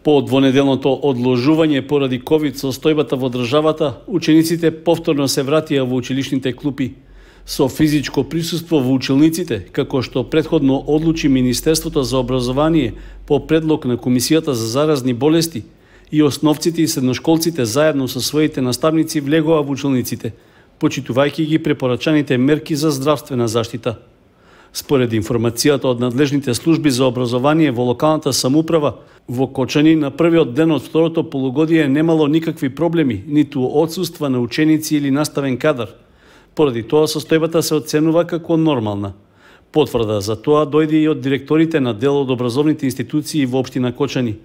По двонеделното одложување поради ковид состојбата во државата, учениците повторно се вратија во училишните клупи. Со физичко присуство во училниците, како што претходно одлучи Министерството за образование по предлог на Комисијата за заразни болести, и основците и средношколците заедно со своите наставници влегоа во училниците, почитувајќи ги препорачаните мерки за здравствена заштита. Според информацијата од надлежните служби за образование во локалната самоуправа, во Кочани на првиот ден од второто полугодие немало никакви проблеми, ниту отсуства на ученици или наставен кадар. Поради тоа состојбата се оценува како нормална. Потврда за тоа дојде и од директорите на дел од образовните институции во општина Кочани,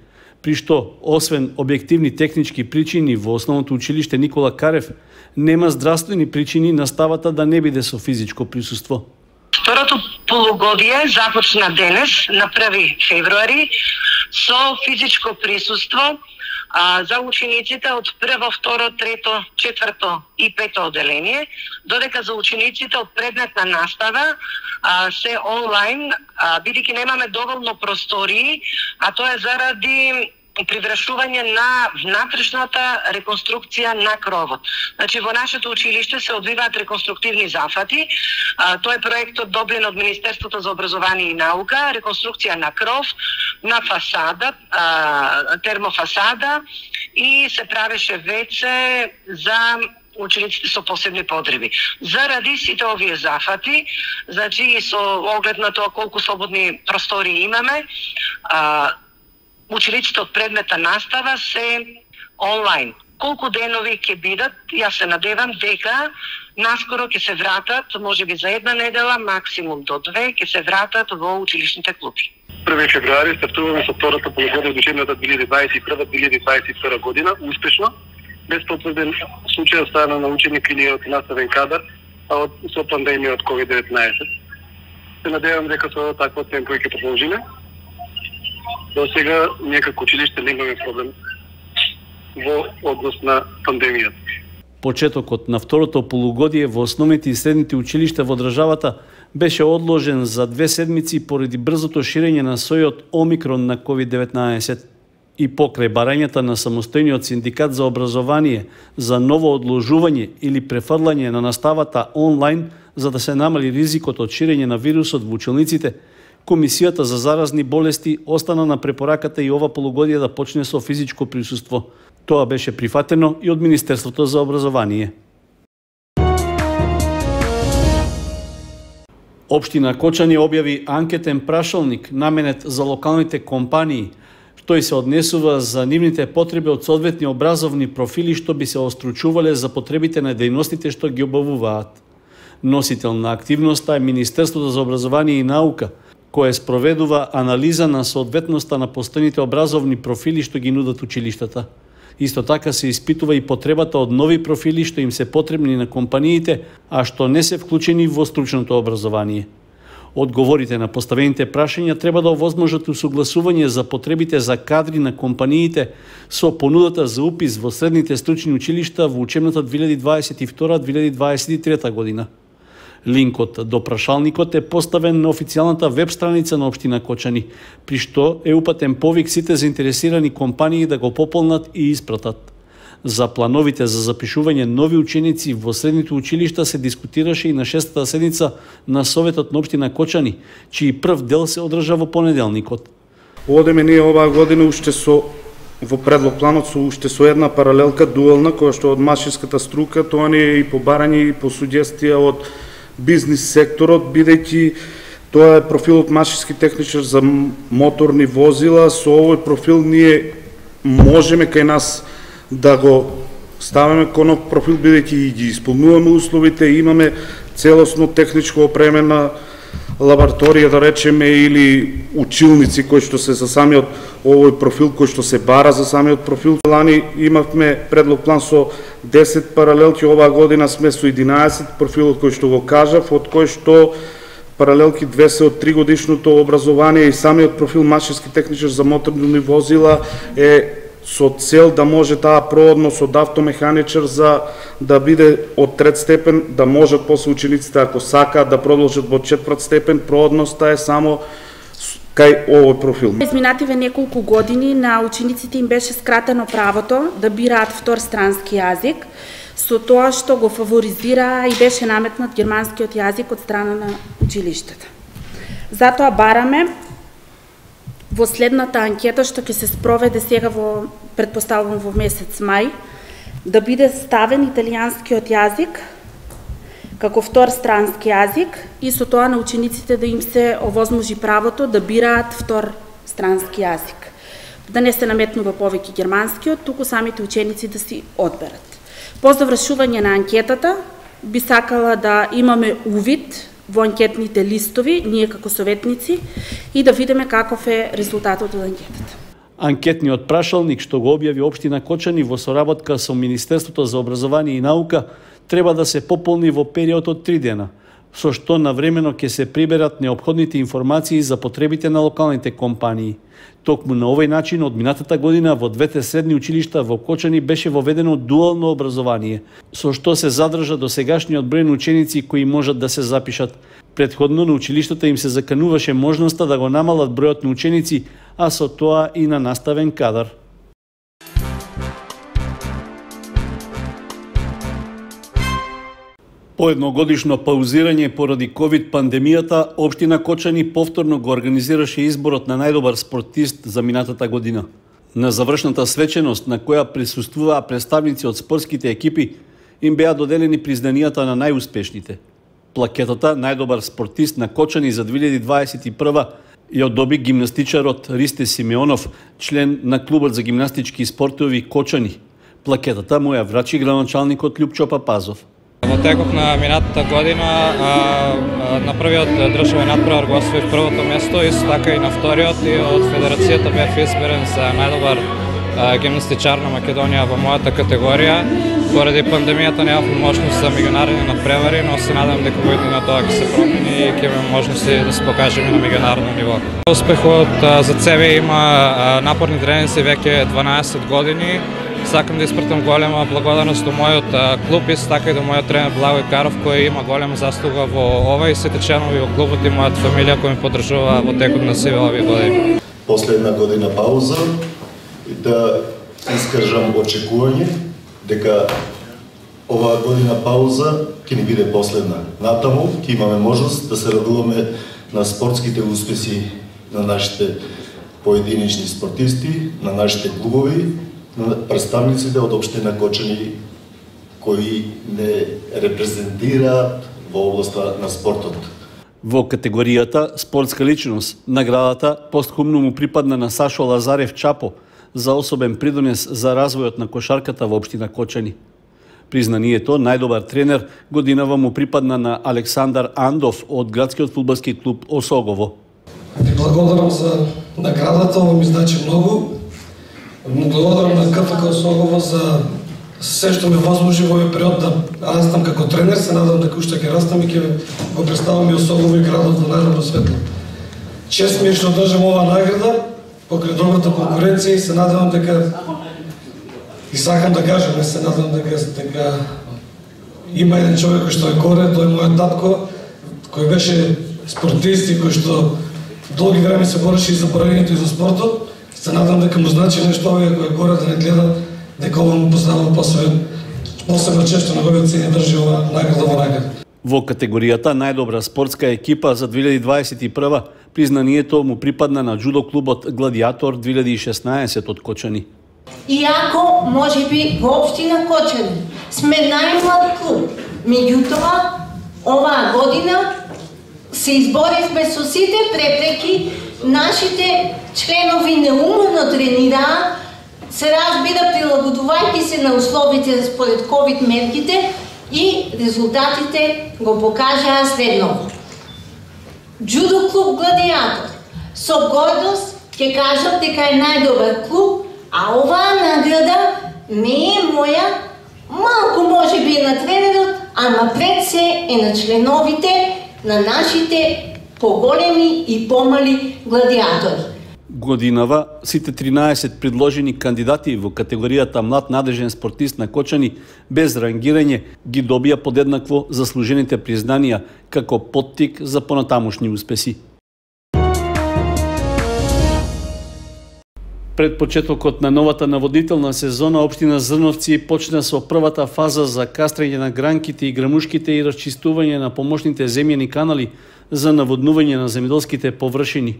при што, освен објективни технички причини во основното училиште Никола Карев, нема здравствени причини наставата да не биде со физичко присуство. Второто полугодие започна денес, на 1 февруари, со физичко присуство за учениците од 1, 2, 3, 4 и 5 одделение, додека за учениците од предметна настава се онлайн, бидејќи немаме доволно простории, а тоа е заради привршување на внатрешната реконструкција на кровот. Значи, во нашето училиште се одвиваат реконструктивни зафати. Тоа е проектот добрен од Министерството за образование и наука, реконструкција на кров, на фасада, термофасада, и се правеше веќе за учениците со посебни потреби. Заради сите овие зафати, значи и со оглед на тоа колку слободни простори имаме, учениците од предмета настава се онлайн. Колку денови ќе бидат, јас се надевам дека наскоро ќе се вратат, можеби за една недела, максимум до 2, ќе се вратат во училишните клупи. 1 февруари стартуваме со втората полугодие од учебната 2021-2022 година, успешно, без потврден случај од страна на ученик или од наставен кадар, со пандемија од COVID-19. Се надевам дека со такво темпо ќе продолжиме. До сега некако училиште немаме проблем во однос на пандемијата. Почетокот на второто полугодие во основните и средните училишта во државата беше одложен за 2 седмици поради брзото ширење на сојот Омикрон на COVID-19 и покрај барањата на самостојниот синдикат за образование за ново одложување или префрлање на наставата онлайн за да се намали ризикот од ширење на вирусот во училниците, Комисијата за заразни болести остана на препораката и ова полугодие да почне со физичко присуство. Тоа беше прифатено и од Министерството за образование. Општина Кочани објави анкетен прашалник наменет за локалните компании, тој се однесува за нивните потреби од соодветни образовни профили што би се остручувале за потребите на дејностите што ги обавуваат. Носител на активноста е Министерството за образование и наука, кое спроведува анализа на соодветноста на постојните образовни профили што ги нудат училиштата. Исто така се испитува и потребата од нови профили што им се потребни на компаниите, а што не се вклучени во стручното образование. Одговорите на поставените прашања треба да овозможат усогласување за потребите за кадри на компаниите со понудата за упис во средните стручни училишта во учебната 2022-2023 година. Линкот до прашалникот е поставен на официјалната веб страница на општина Кочани, при што е упатен повик сите заинтересирани компании да го пополнат и испратат. За плановите за запишување нови ученици во средните училишта се дискутираше и на 6-та седница на Советот на општина Кочани, чиј прв дел се одржа во понеделникот. Одеме ние оваа година уште во предлог планот уште со една паралелка дуална, која што од машинската струка, тоа ни е и по барање и по суѓестија од бизнис секторот, бидејќи тоа е профилот машински техничар за моторни возила. Со овој профил ние можеме кај нас да го ставиме кој нов профил, бидејќи ги исполнуваме условите, имаме целосно техничко опремена лабораторија, да речеме, или училници кои што се за самиот овој профил, кој што се бара за самиот профил. Лани имавме предлог план со 10 паралелки, оваа година сме со 11 профилот кој што го кажав, од кој што паралелки 2 се од 3 годишното образование и самиот профил машински техничар за моторни возила е со цел да може таа проводност од автомеханичар за да биде од 3 степен, да можат после учениците ако сакаат да продолжат во 4 степен. Проводноста е само кај овој профил. Изминативе неколку години на учениците им беше скратено правото да бираат втор странски јазик, со тоа што го фаворизира и беше наметнат германскиот јазик од страна на училиштата. Затоа бараме во следната анкета што ќе се спроведе сега предпоставувам во месец мај, да биде ставен италијанскиот јазик како втор странски јазик и со тоа на учениците да им се овозможи правото да бираат втор странски јазик. Да не се наметнува повеќе германскиот, туку самите ученици да си одберат. По завршување на анкетата би сакала да имаме увид во анкетните листови, ние како советници, и да видиме каков е резултатот од анкетата. Анкетниот прашалник што го објави општина Кочани во соработка со Министерството за образование и наука треба да се пополни во период од 3 дена, со што навремено ќе се приберат неопходните информации за потребите на локалните компании. Токму на овој начин од минатата година во двете средни училишта во Кочани беше воведено дуално образование, со што се задржа досегашниот број на ученици кои можат да се запишат. Претходно на училиштата им се закануваше можноста да го намалат бројот на ученици, а со тоа и на наставен кадар. По едногодишно паузирање поради ковид пандемијата, општина Кочани повторно го организираше изборот на најдобар спортист за минатата година. На завршната свеченост на која присуствуваа представници од спортските екипи, им беа доделени признанијата на најуспешните. Плакетата најдобар спортист на Кочани за 2021 ја одоби гимнастичарот Ристе Симеонов, член на клубот за гимнастички спортови Кочани. Плакетата му ја врачи градоначалникот Љупчо Папазов. Во текот на минатата година на првиот државен надпревар го освоив првото место, исто така и на вториот, и од федерацијата бев изберен за најдобар гимнастичар на Македонија во мојата категорија. Поради пандемијата немавме можност за меѓународни надпревари, но се надам дека во иднина тоа ќе се промени и ќе имаме можности да се покажеме на меѓународно ниво. Успехот за себе има напорни тренинзи веќе 12 години. Сакам да испратам голема благодарност до мојот клуб и така и до мојот тренер Благој Каров, кој има голема заслуга во ова, и сите членови во клубот и мојата фамилија кој ми поддржува во текот на сиве овие години. После една година пауза да искажам очекување дека оваа година пауза ќе ни биде последна. Натаму ќе имаме можност да се радуваме на спортските успеси на нашите поединечни спортисти, на нашите клубови, на представниците од општина Кочани кои не репрезентираат во областа на спортот. Во категоријата спортска личност, наградата постхумно му припадна на Сашо Лазарев Чапо за особен придонес за развојот на кошарката во општина Кочани. Признанието најдобар тренер годинава му припадна на Александар Андов од градскиот фудбалски клуб Осогово. Ви благодарам за наградата, ова ми значи многу. Благодарам на КФК Осогово за се што ме возможи во овој период да растам како тренер. Се надам дека уште ќе растам и ќе го представам и Осогово и градот во најдобро светло. Чест ми е што држам оваа награда покрај добрата конкуренција и се надевам дека и сакам да кажам, не се надам дека има еден човек кој што е горе, тој е мојот татко, кој беше спортист и кој што долги време се бореше и за барањето и за спортот. Се надам дека му значи нешто овие кој е горе да не гледа, дека ова му познава посебно често на овие цени држи ова награда во награда. Во категоријата најдобра спортска екипа за 2021 признанието му припадна на џудо клубот Гладиатор 2016 од Кочани. Иако можеби во општина Кочани сме најмлад клуб, меѓутоа оваа година се изборивме со сите препреки. Нашите членови неуморно тренираат, се разбира прилагодувајќи се на условите според ковид мерките, и резултатите го покажаа следно. Џудо клуб Гладиатор со гордост ќе кажат дека е најдобар клуб, а оваа награда не е моја, малку може би на тренерот, а напред се е на членовите на нашите поголеми и помали гладиатори. Годинава сите 13 предложени кандидати во категоријата млад надежен спортист на Кочани без рангирање ги добија подеднакво заслужените признанија како поттик за понатамошни успеси. Пред почетокот на новата наводнителна сезона, општина Зрновци почна со првата фаза за кастрење на гранките и грамушките и расчистување на помошните земјени канали за наводнување на земјоделските површини.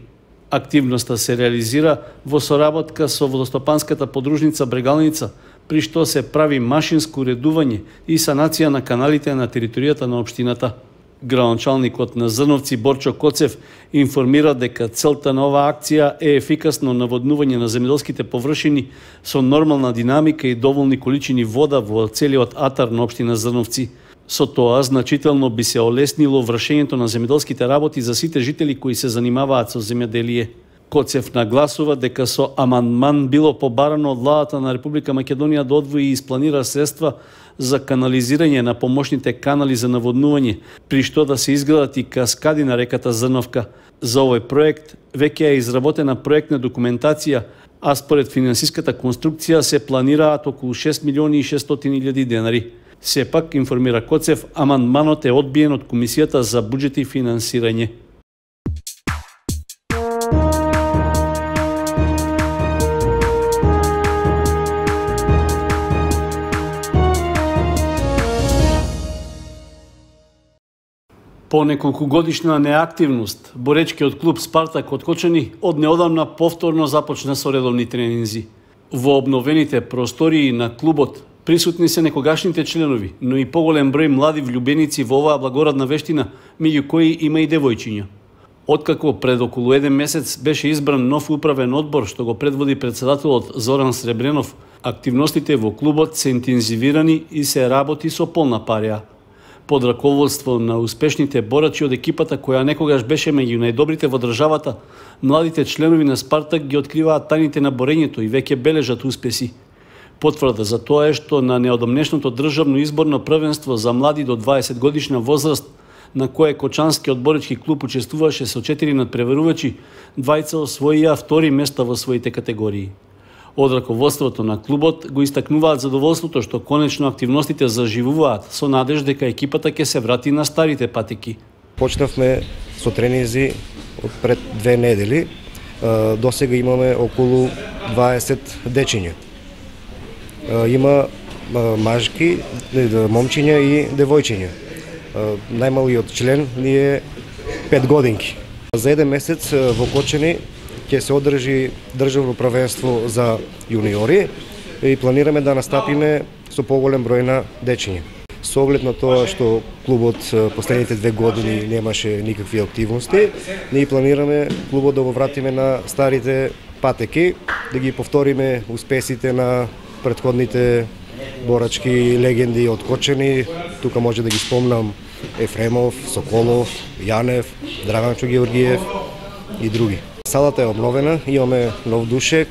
Активноста се реализира во соработка со водостопанската подружница Брегалница, при што се прави машинско уредување и санација на каналите на територијата на општината. Градоначалникот на Зрновци Борчо Коцев информира дека целта на оваа акција е ефикасно наводнување на земјоделските површини со нормална динамика и доволни количини вода во целиот атар на општина Зрновци. Со тоа значително би се олеснило вршењето на земјоделските работи за сите жители кои се занимаваат со земјоделие. Коцев нагласува дека со амандман било побарано од владата на Република Македонија да одвои и испланира средства за канализирање на помошните канали за наводнување, при што да се изградат и каскади на реката Зрновка. За овој проект веќе е изработена проектна документација, а според финансиската конструкција се планираат околу 6.600.000 денари. Сепак, информира Коцев, амандманот е одбиен од Комисијата за буџет и финансирање. По неколкугодишна неактивност, боречкиот клуб Спартак од Кочани од неодамна повторно започна со редовни тренинзи. Во обновените простории на клубот присутни се некогашните членови, но и поголем број млади влюбеници во оваа благородна вештина, меѓу кои има и девојчиња. Откако пред околу 1 месец беше избран нов управен одбор што го предводи председателот Зоран Сребренов, активностите во клубот се интензивирани и се работи со полна пареа. Под раководство на успешните борачи од екипата која некогаш беше меѓу најдобрите во државата, младите членови на Спартак ги откриваат тајните на борењето и веќе бележат успеси. Потврда за тоа е што на неодамнешното државно изборно првенство за млади до 20 годишна возраст, на кое Кочанскиот боречки клуб учествуваше со 4 надпреварувачи, двајца освоија втори места во своите категории. Од раководството на клубот го истакнуваат задоволството што конечно активностите заживуваат со надеж дека екипата ќе се врати на старите патеки. Почнавме со тренинзи од пред 2 недели. До сега имаме околу 20 дечиња. Има мажки, момчиња и девојчиња. Најмалиот член ни е 5 годинки. За 1 месец во Кочани ќе се одржи државно првенство за јуниори и планираме да настапиме со поголем број на дечиња. Со оглед на тоа што клубот последните 2 години немаше никакви активности, ние планираме клубот да го вратиме на старите патеки, да ги повториме успесите на предходните борачки легенди од Кочани. Тука може да ги спомнам Ефремов, Соколов, Јанев, Драганчо Георгиев и други. Салата е обновена, имаме нов душек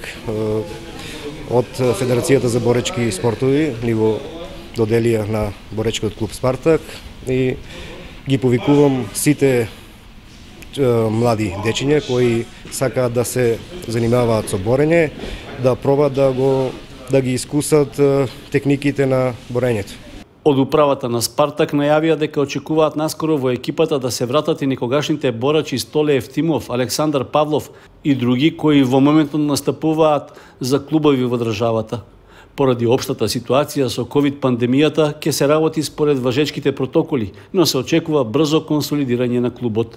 од Федерацијата за боречки спортови, ни го доделија на боречкиот клуб Спартак и ги повикувам сите млади дечиња кои сакаат да се занимаваат со борење, да пробат да ги искусат техниките на борењето. Од управата на Спартак најавија дека очекуваат наскоро во екипата да се вратат и некогашните борачи Столе Евтимов, Александар Павлов и други кои во моментот настапуваат за клубови во државата. Поради општата ситуација со ковид пандемијата ќе се работи според важечките протоколи, но се очекува брзо консолидирање на клубот.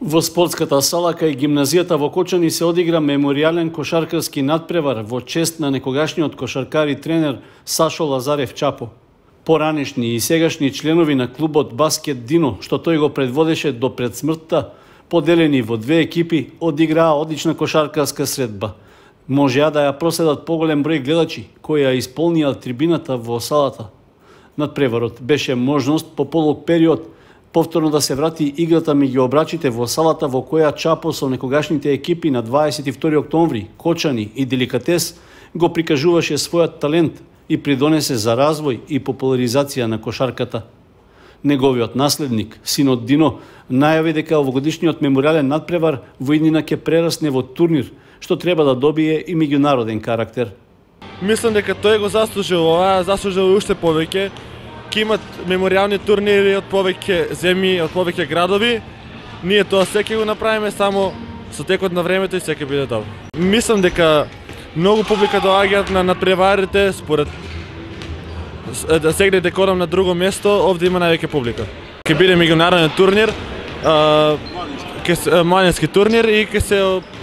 Во спортската сала кај гимназијата во Кочани се одигра меморијален кошаркарски надпревар во чест на некогашниот кошаркар и тренер Сашо Лазарев Чапо. Поранешни и сегашни членови на клубот Баскет Дино, што тој го предводеше до пред смртта, поделени во 2 екипи, одиграа одлична кошаркарска средба. Можеа да ја проследат поголем број гледачи, кои ја исполнија трибината во салата. Надпреварот беше можност по полог период повторно да се врати играта меѓу обрачите во салата во која Чапо со некогашните екипи на 22 октомври, Кочани и Деликатес го прикажуваше својот талент и придонесе за развој и популаризација на кошарката. Неговиот наследник, синот Дино, најави дека овогодишниот меморијален надпревар во иднина ќе прерасне во турнир, што треба да добие и меѓународен карактер. Мислам дека тој го заслужил ова, заслужил уште повеќе. Ќе имат меморијални турнири од повеќе земји, од повеќе градови ние тоа се ќе го направиме, само со текот на времето и се ќе биде добро. Мислам дека многу публика доаѓаат на надпреварите, според да сегде декорам на друго место, овде има највеќе публика. Ќе биде меѓународен турнир, младински турнир и ќе се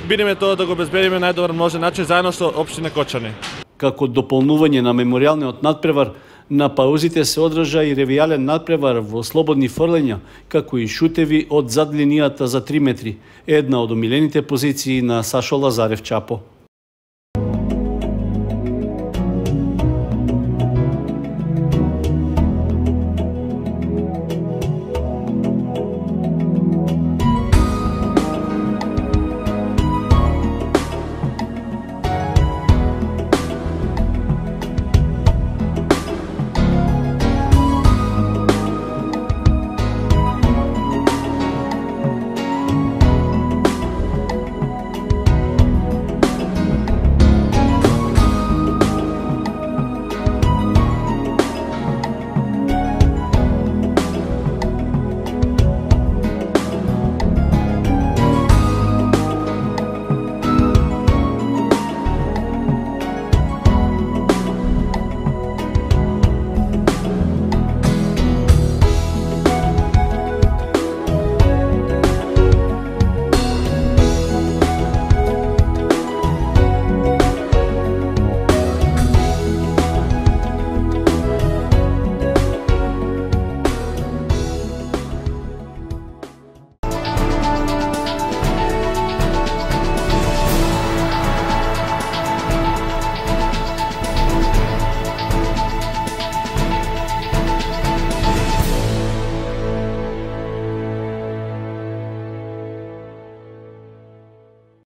бидеме тоа да го обезбедиме најдобар можен начин заедно со општина Кочани. Како дополнување на меморијалниот надпревар, на паузите се одржа и ревијален надпревар во слободни фрлења, како и шутеви од зад линијата за 3 метри, една од омилените позиции на Сашо Лазарев Чапо.